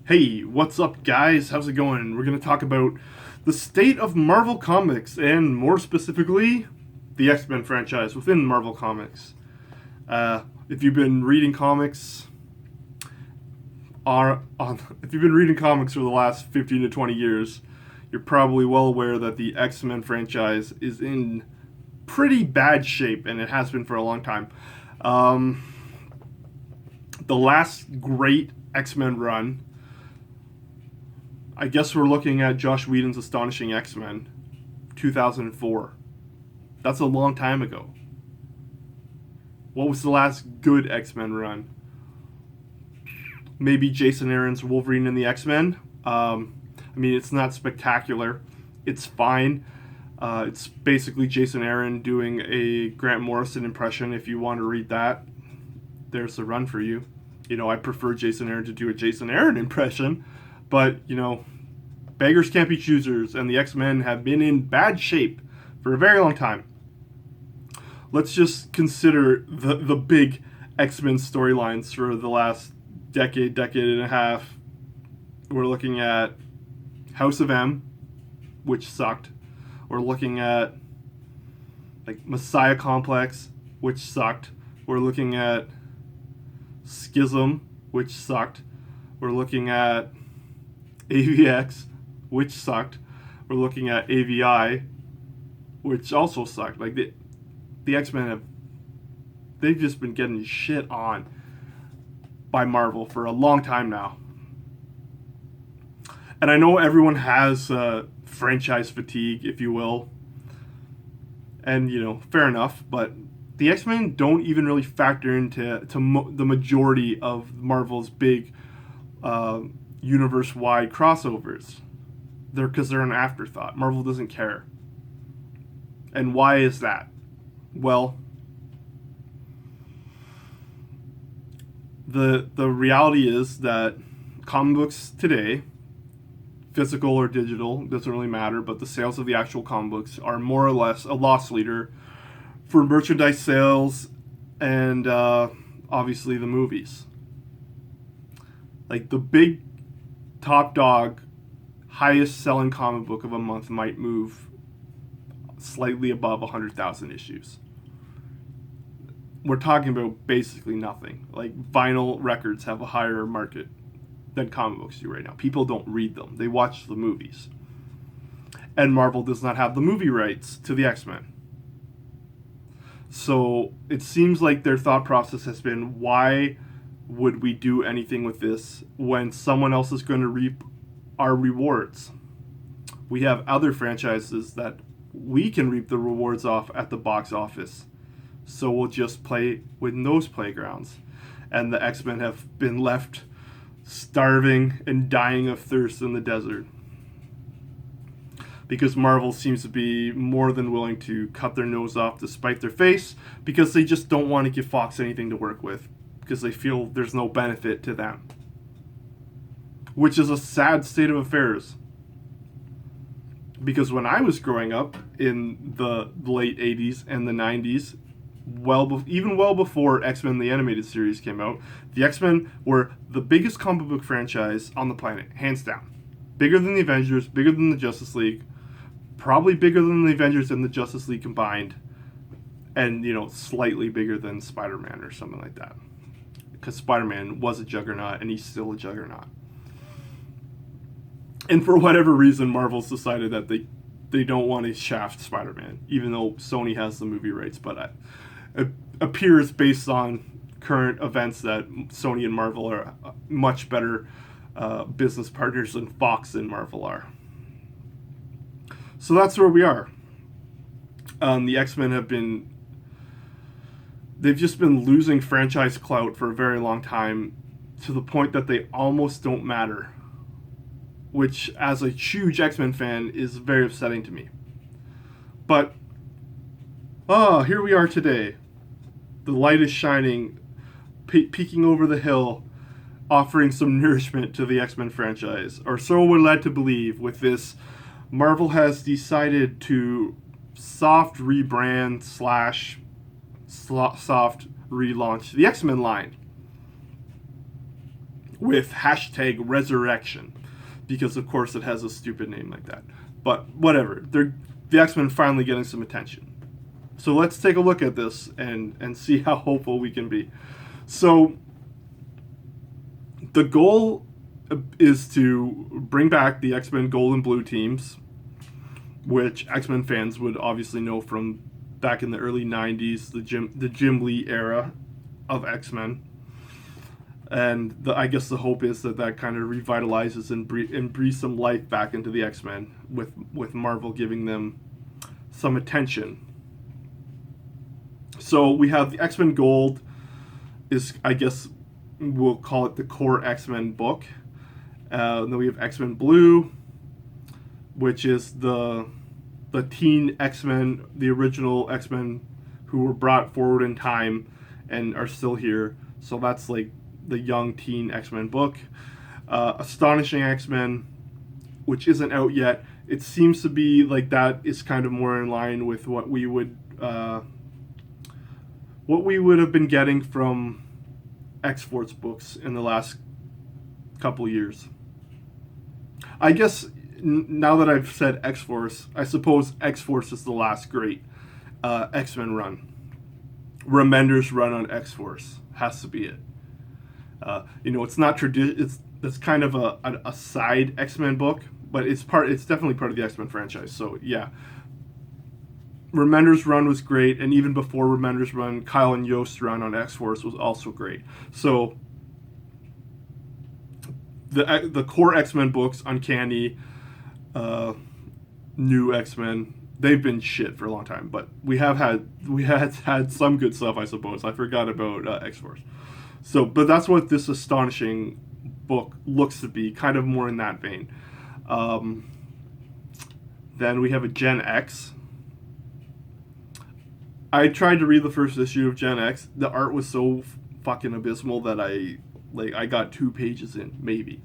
Hey, what's up, guys? How's it going? We're going to talk about the state of Marvel Comics, and more specifically, the X-Men franchise within Marvel Comics. If you've been reading comics, if you've been reading comics for the last 15 to 20 years, you're probably well aware that the X-Men franchise is in pretty bad shape, and it has been for a long time. Um, the last great X-Men run, I guess we're looking at Josh Whedon's Astonishing X-Men, 2004. That's a long time ago. What was the last good X-Men run? Maybe Jason Aaron's Wolverine and the X-Men. It's not spectacular. It's fine. It's basically Jason Aaron doing a Grant Morrison impression. If you want to read that, there's the run for you. I prefer Jason Aaron to do a Jason Aaron impression, but beggars can't be choosers, and the X-Men have been in bad shape for a very long time. Let's just consider the big X-Men storylines for the last decade and a half. We're looking at House of M, which sucked. We're looking at Messiah Complex, which sucked. We're looking at Schism, which sucked. We're looking at AVX, which sucked. We're looking at AVI, which also sucked. The X-Men they've just been getting shit on by Marvel for a long time now. And I know everyone has franchise fatigue, if you will. And, fair enough, but the X-Men don't even really factor into the majority of Marvel's big universe-wide crossovers. Because they're an afterthought. Marvel doesn't care. And why is that? Well, the reality is that comic books today, physical or digital, doesn't really matter, but the sales of the actual comic books are more or less a loss leader for merchandise sales and obviously the movies. The big top dog, highest selling comic book of a month might move slightly above 100,000 issues. We're talking about basically nothing. Vinyl records have a higher market than comic books do right now. People don't read them. They watch the movies. And Marvel does not have the movie rights to the X-Men. So it seems like their thought process has been, why would we do anything with this when someone else is going to reap our rewards? We have other franchises that we can reap the rewards off at the box office. So we'll just play within those playgrounds. And the X-Men have been left starving and dying of thirst in the desert. Because Marvel seems to be more than willing to cut their nose off to spite their face, because they just don't want to give Fox anything to work with, because they feel there's no benefit to them. Which is a sad state of affairs. Because when I was growing up in the late 80s and the 90s, even well before X-Men the Animated Series came out, the X-Men were the biggest comic book franchise on the planet, hands down. Bigger than the Avengers, bigger than the Justice League, probably bigger than the Avengers and the Justice League combined, and, slightly bigger than Spider-Man or something like that. Because Spider-Man was a juggernaut, and he's still a juggernaut. And for whatever reason, Marvel's decided that they don't want to shaft Spider-Man, even though Sony has the movie rights. But it appears, based on current events, that Sony and Marvel are much better business partners than Fox and Marvel are. So that's where we are. The X-Men they've just been losing franchise clout for a very long time, to the point that they almost don't matter. Which, as a huge X-Men fan, is very upsetting to me. But, here we are today. The light is shining, peeking over the hill, offering some nourishment to the X-Men franchise. Or so we're led to believe with this. Marvel has decided to soft rebrand / soft relaunch the X-Men line. with hashtag resurrection, because of course it has a stupid name like that. But whatever, the X-Men finally getting some attention. So let's take a look at this and see how hopeful we can be. So the goal is to bring back the X-Men Gold and Blue teams, which X-Men fans would obviously know from back in the early 90s, the Jim Lee era of X-Men. And I guess the hope is that kind of revitalizes and breathes some life back into the X-Men, with Marvel giving them some attention. So we have the X-Men Gold is, I guess we'll call it the core X-Men book. Then we have X-Men Blue, which is the teen X-Men, the original X-Men who were brought forward in time and are still here. So that's like the young teen X-Men book. Astonishing X-Men, which isn't out yet. It seems to be like that is kind of more in line with what we would have been getting from X-Force books in the last couple years. I guess now that I've said X-Force, I suppose X-Force is the last great X-Men run. Remender's run on X-Force has to be it. It's not it's kind of a side X-Men book, but it's definitely part of the X-Men franchise. So yeah, Remender's run was great, and even before Remender's run, Kyle and Yost's run on X-Force was also great. So the core X-Men books, Uncanny, New X-Men, they've been shit for a long time, but we had some good stuff, I suppose. I forgot about X-Force. So, but that's what this Astonishing book looks to be, kind of more in that vein. Then we have a Gen X. I tried to read the first issue of Gen X. The art was so fucking abysmal that I got 2 pages in, maybe.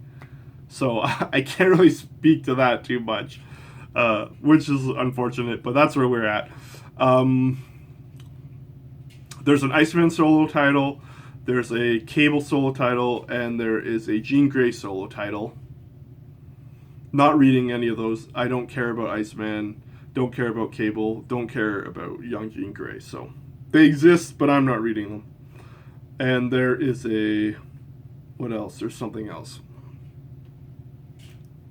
So I can't really speak to that too much, which is unfortunate, but that's where we're at. There's an Iceman solo title, there's a Cable solo title, and there is a Jean Grey solo title. Not reading any of those. I don't care about Iceman, don't care about Cable, don't care about Young Jean Grey. So they exist, but I'm not reading them. And there is what else? There's something else.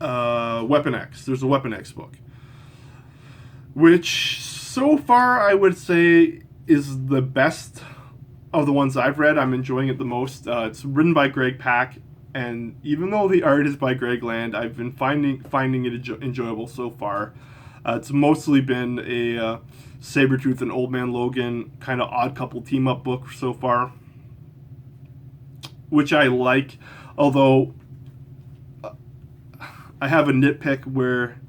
Weapon X. There's a Weapon X book, which so far I would say is the best of the ones I've read. I'm enjoying it the most. It's written by Greg Pak, and even though the art is by Greg Land, I've been finding it enjoyable so far. It's mostly been a Sabretooth and Old Man Logan kind of odd couple team up book so far, which I like, although I have a nitpick where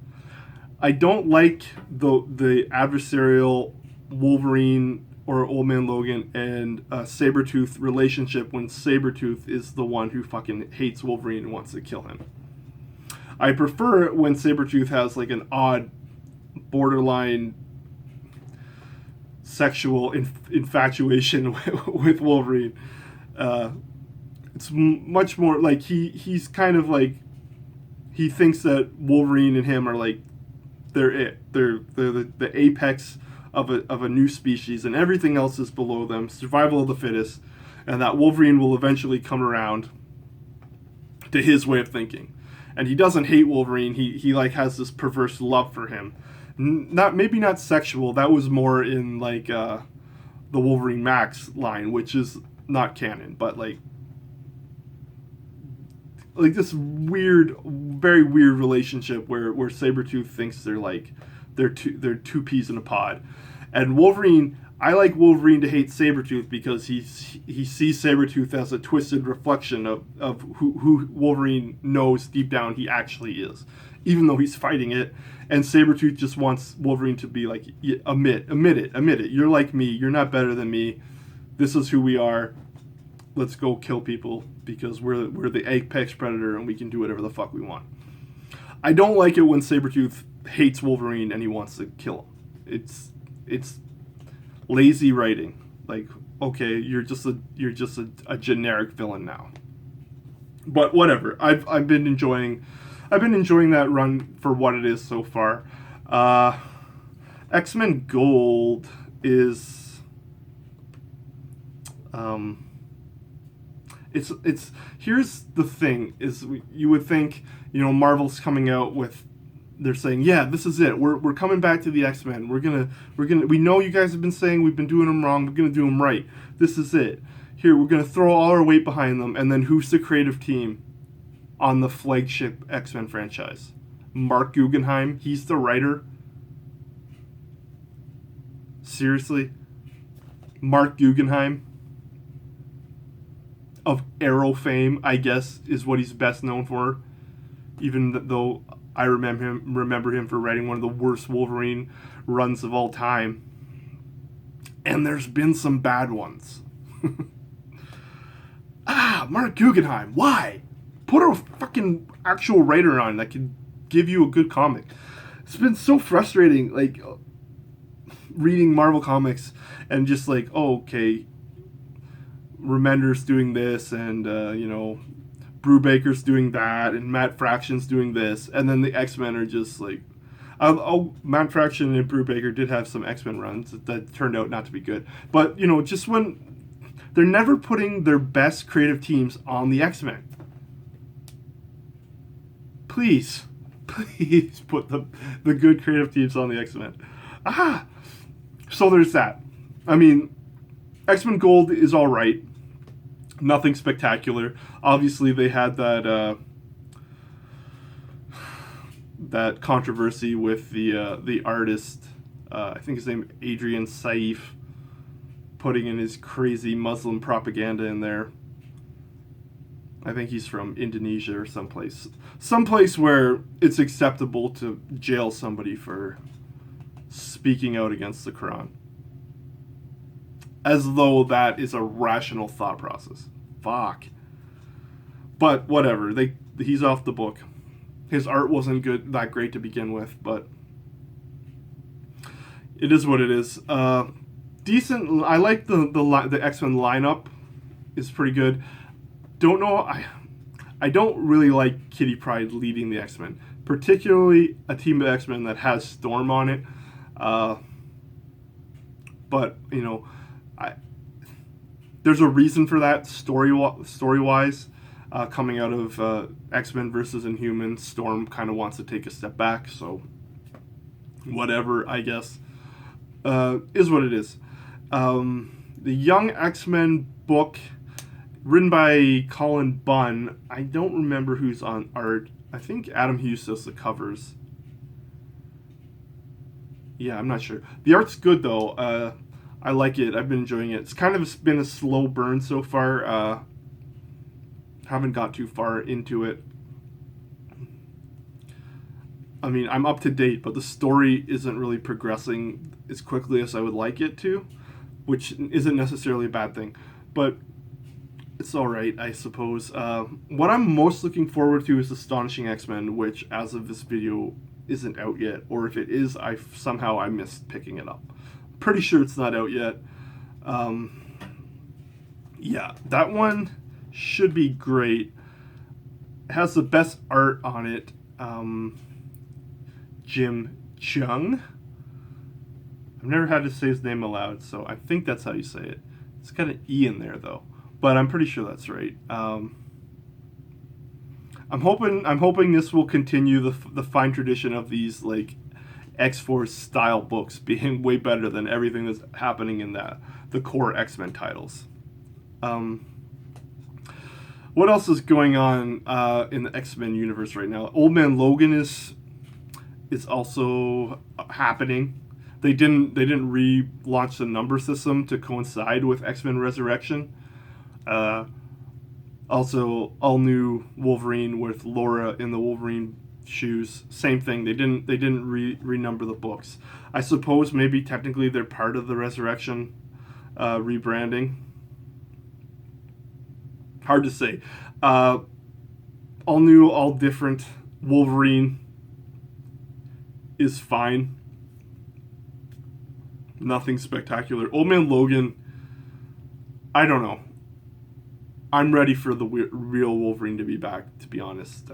I don't like the adversarial Wolverine or Old Man Logan and Sabretooth relationship when Sabretooth is the one who fucking hates Wolverine and wants to kill him. I prefer it when Sabretooth has like an odd borderline sexual infatuation with Wolverine. It's much more like he's kind of like, he thinks that Wolverine and him are like, they're the apex of a new species, and everything else is below them. Survival of the fittest, and that Wolverine will eventually come around to his way of thinking. And he doesn't hate Wolverine. He like has this perverse love for him. Maybe not sexual. That was more in like the Wolverine Max line, which is not canon, but like this weird, very weird relationship where Sabretooth thinks they're two peas in a pod. And Wolverine, I like Wolverine to hate Sabretooth because he sees Sabretooth as a twisted reflection of who Wolverine knows deep down he actually is, even though he's fighting it. And Sabretooth just wants Wolverine to be like, admit it. You're like me. You're not better than me. This is who we are. Let's go kill people because we're the apex predator and we can do whatever the fuck we want. I don't like it when Sabretooth hates Wolverine and he wants to kill him. It's lazy writing. Like, okay, you're just a generic villain now. But whatever. I've been enjoying that run for what it is so far. X-Men Gold is it's here's the thing is you would think, Marvel's coming out with, they're saying, yeah, this is it, we're coming back to the X-Men, we know you guys have been saying we've been doing them wrong, we're gonna do them right, this is it, here we're gonna throw all our weight behind them. And then who's the creative team on the flagship X-Men franchise? Mark Guggenheim. He's the writer. Seriously? Mark Guggenheim of Arrow fame, I guess, is what he's best known for. Even though I remember him for writing one of the worst Wolverine runs of all time. And there's been some bad ones. Mark Guggenheim, why? Put a fucking actual writer on that can give you a good comic. It's been so frustrating, like, reading Marvel comics and just like, oh, okay, Remender's doing this, and Brubaker's doing that, and Matt Fraction's doing this, and then the X-Men are just like, Matt Fraction and Brubaker did have some X-Men runs that turned out not to be good, but just when they're never putting their best creative teams on the X-Men. Please put the good creative teams on the X-Men. So there's that. I mean, X-Men Gold is all right. Nothing spectacular. Obviously, they had that controversy with the artist. I think his name Adrian Saif, putting in his crazy Muslim propaganda in there. I think he's from Indonesia or someplace where it's acceptable to jail somebody for speaking out against the Quran, as though that is a rational thought process. Fuck. But whatever. He's off the book. His art wasn't that great to begin with, but it is what it is. Decent. I like the X-Men lineup. Is pretty good. Don't know. I don't really like Kitty Pryde leading the X-Men, particularly a team of X-Men that has Storm on it. But there's a reason for that story-wise. Coming out of X-Men versus Inhumans, Storm kind of wants to take a step back. So whatever, I guess, is what it is. The Young X-Men book, written by Colin Bunn. I don't remember who's on art. I think Adam Hughes does the covers. Yeah, I'm not sure. The art's good, though. I like it. I've been enjoying it. It's kind of been a slow burn so far. Haven't got too far into it. I mean, I'm up to date, but the story isn't really progressing as quickly as I would like it to, which isn't necessarily a bad thing. But it's all right, I suppose. What I'm most looking forward to is Astonishing X-Men, which, as of this video, isn't out yet. Or if it is, I missed picking it up. Pretty sure it's not out yet. Yeah, that one should be great. It has the best art on it. Jim Chung. I've never had to say his name aloud, so I think that's how you say it. It's got an E in there, though. But I'm pretty sure that's right. I'm hoping this will continue the fine tradition of these like X-Force style books being way better than everything that's happening in the core X-Men titles. What else is going on in the X-Men universe right now? Old Man Logan is also happening. They didn't relaunch the number system to coincide with X-Men Resurrection. Also, all new Wolverine with Laura in the Wolverine shoes. Same thing. They didn't renumber the books. I suppose maybe technically they're part of the Resurrection rebranding. Hard to say. All new, all different Wolverine is fine. Nothing spectacular. Old Man Logan, I don't know. I'm ready for the real Wolverine to be back, to be honest.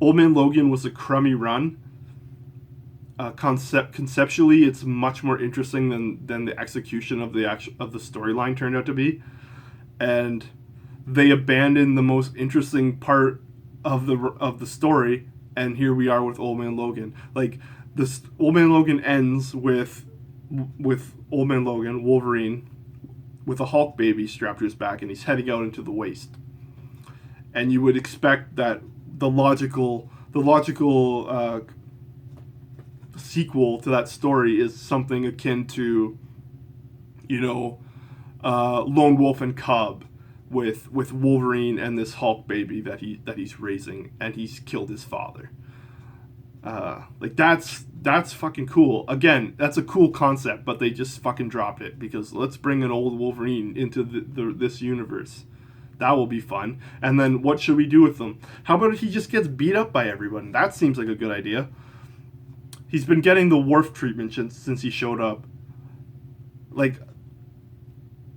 Old Man Logan was a crummy run. Conceptually, it's much more interesting than the execution of the storyline turned out to be, and they abandoned the most interesting part of the story, and here we are with Old Man Logan. Like, this Old Man Logan ends with Old Man Logan, Wolverine, with a Hulk baby strapped to his back, and he's heading out into the waste. And you would expect that the logical sequel to that story is something akin to, Lone Wolf and Cub, with Wolverine and this Hulk baby that he's raising, and he's killed his father. Like, that's fucking cool. Again, that's a cool concept, but they just fucking dropped it because let's bring an old Wolverine into this universe. That will be fun. And then what should we do with them? How about if he just gets beat up by everyone? That seems like a good idea. He's been getting the Worf treatment since he showed up. Like,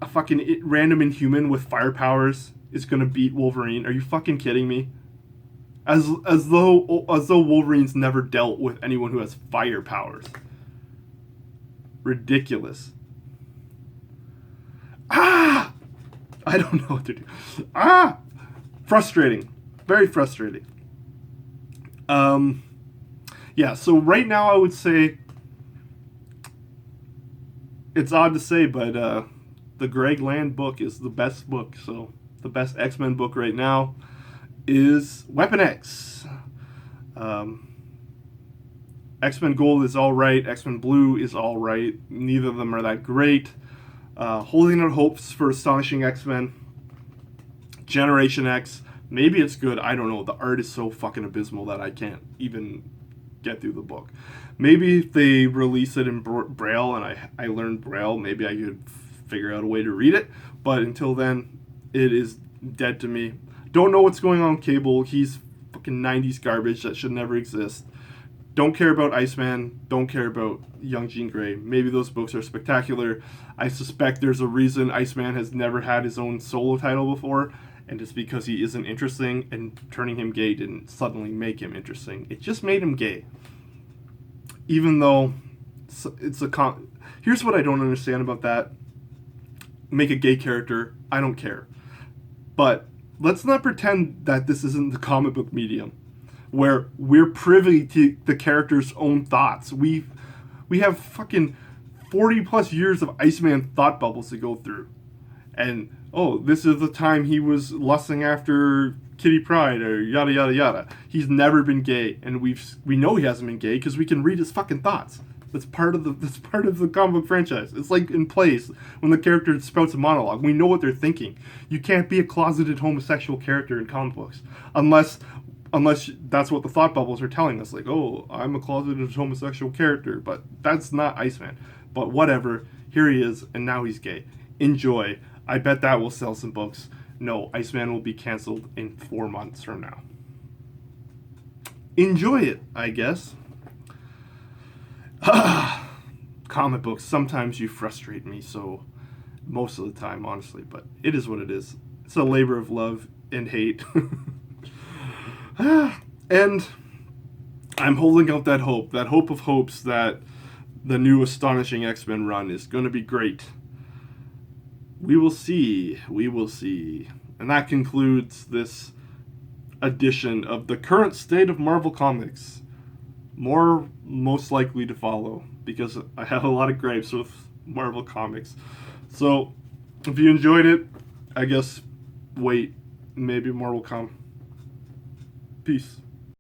a fucking random Inhuman with fire powers is gonna beat Wolverine. Are you fucking kidding me? As though Wolverine's never dealt with anyone who has fire powers. Ridiculous. Ah! I don't know what to do. Ah! Frustrating. Very frustrating. Yeah, so right now I would say, it's odd to say, but the Greg Land book is the best book. So the best X-Men book right now is Weapon X. X-Men Gold is alright. X-Men Blue is alright. Neither of them are that great. Holding out hopes for Astonishing X-Men. Generation X. Maybe it's good. I don't know. The art is so fucking abysmal that I can't even get through the book. Maybe if they release it in Braille and I learned Braille, maybe I could figure out a way to read it. But until then, it is dead to me. Don't know what's going on with Cable. He's fucking 90s garbage that should never exist. Don't care about Iceman. Don't care about Young Jean Grey. Maybe those books are spectacular. I suspect there's a reason Iceman has never had his own solo title before, and it's because he isn't interesting, and turning him gay didn't suddenly make him interesting. It just made him gay. Even though it's a here's what I don't understand about that. Make a gay character. I don't care. But let's not pretend that this isn't the comic book medium, where we're privy to the character's own thoughts. We have fucking 40 plus years of Iceman thought bubbles to go through. And, oh, this is the time he was lusting after Kitty Pryde, or yada yada yada. He's never been gay, and we know he hasn't been gay because we can read his fucking thoughts. That's part of the comic book franchise. It's like in Plays, when the character spouts a monologue. We know what they're thinking. You can't be a closeted homosexual character in comic books unless that's what the thought bubbles are telling us. Like, oh, I'm a closeted homosexual character, but that's not Iceman. But whatever, here he is, and now he's gay. Enjoy. I bet that will sell some books. No, Iceman will be canceled in 4 months from now. Enjoy it, I guess. Comic books, sometimes you frustrate me, so most of the time, honestly, but it is what it is. It's a labor of love and hate. And I'm holding out that hope of hopes that the new Astonishing X-Men run is going to be great. We will see. And that concludes this edition of the current state of Marvel Comics. More most likely to follow, because I have a lot of gripes with Marvel Comics. So, if you enjoyed it, I guess wait, maybe more will come. Peace.